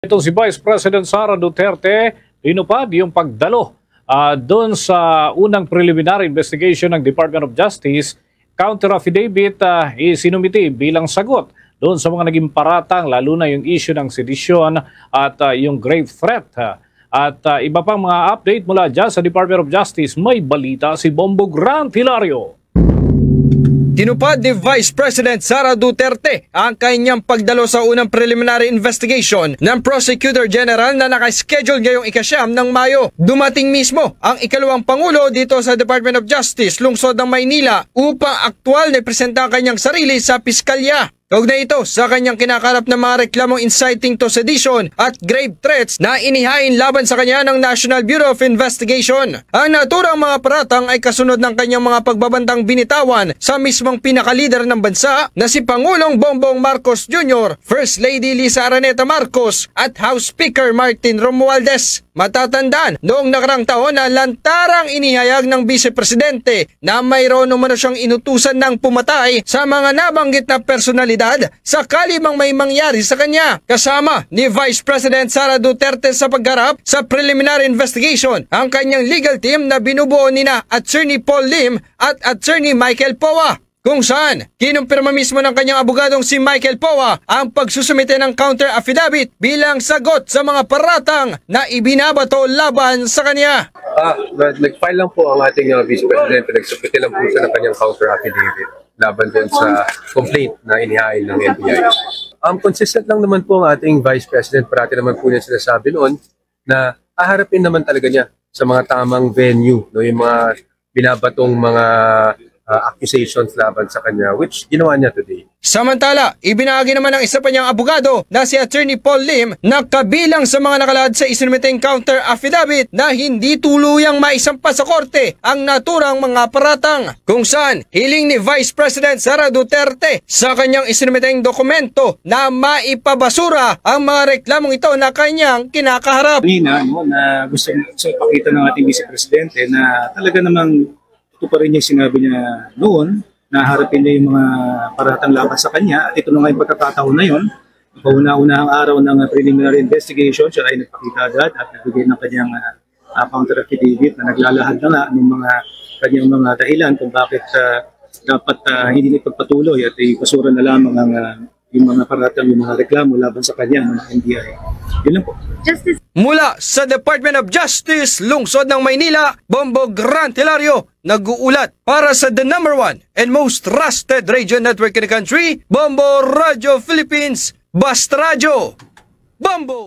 Itong si Vice President Sara Duterte, inupad yung pagdalo doon sa unang preliminary investigation ng Department of Justice. Counter affidavit isinumiti bilang sagot doon sa mga naging paratang, lalo na yung issue ng sedisyon at yung grave threat. At iba pang mga update mula dyan sa Department of Justice, may balita si Bombo Grant Hilario. Tinupad ni Vice President Sara Duterte ang kanyang pagdalo sa unang preliminary investigation ng Prosecutor General na nakaschedule ngayong ika-9 ng Mayo. Dumating mismo ang ikalawang Pangulo dito sa Department of Justice, lungsod ng Maynila, upang aktwal na ipresenta ang kanyang sarili sa piskalya. Kaugnay ito sa kanyang kinakarap ng mga reklamong inciting to sedition at grave threats na inihain laban sa kanya ng National Bureau of Investigation. Ang naturang mga paratang ay kasunod ng kanyang mga pagbabantang binitawan sa mismong pinakalider ng bansa na si Pangulong Bongbong Marcos Jr., First Lady Lisa Araneta Marcos at House Speaker Martin Romualdez. Matatandaan, noong nakarang taon na lantarang inihayag ng Vice Presidente na mayroon naman siyang inutusan ng pumatay sa mga nabanggit na personalidad sakali mang may mangyari sa kanya. Kasama ni Vice President Sara Duterte sa pagharap sa preliminary investigation ang kanyang legal team na binubuo nina Attorney Paul Lim at Attorney Michael Poa, kung saan kinumpirma mismo ng kanyang abogadong si Michael Poa ang pagsusumite ng counter affidavit bilang sagot sa mga paratang na ibinabato laban sa kanya. Nag-file lang po ang ating Vice President, nagsumite lang po siya ng kanyang counter affidavit laban din sa complaint na inihain ng NBI. Consistent lang naman po ang ating Vice President, parati naman po niya sinasabi noon na aharapin naman talaga niya sa mga tamang venue, no, yung mga binabatong mga accusations laban sa kanya, which ginawa niya today. Samantala, ibinahagi naman ng isa pa niyang abogado na si Attorney Paul Lim na kabilang sa mga nakalahad sa isinumiteng counter affidavit na hindi tuluyang maisampa sa korte ang naturang mga paratang, kung saan hiling ni Vice President Sara Duterte sa kanyang isinumiteng dokumento na maipabasura ang mga reklamong ito na kanyang kinakaharap. Na gusto ipakita ng ating Vice Presidente na talaga namang ito pa rin yung sinabi niya noon, na harapin niya yung mga paratang laban sa kanya, at ito na nga yung pagkakataon na yun. Kauna-unahang araw ng preliminary investigation, siya ay nagpakita agad at nagbigay ng kanyang counter affidavit na naglalahad na nga ng mga kanyang mga dahilan kung bakit dapat hindi nagpagpatuloy at ipasura na lamang ang yung mga paratang, yung mga reklamo laban sa kanya ng NBI. Yun lang po. Mula sa Department of Justice, lungsod ng Maynila, Bombo Grant Hilario, nag-uulat para sa the #1 and most trusted radio network in the country, Bombo Radio Philippines, Basta Radio. Bombo!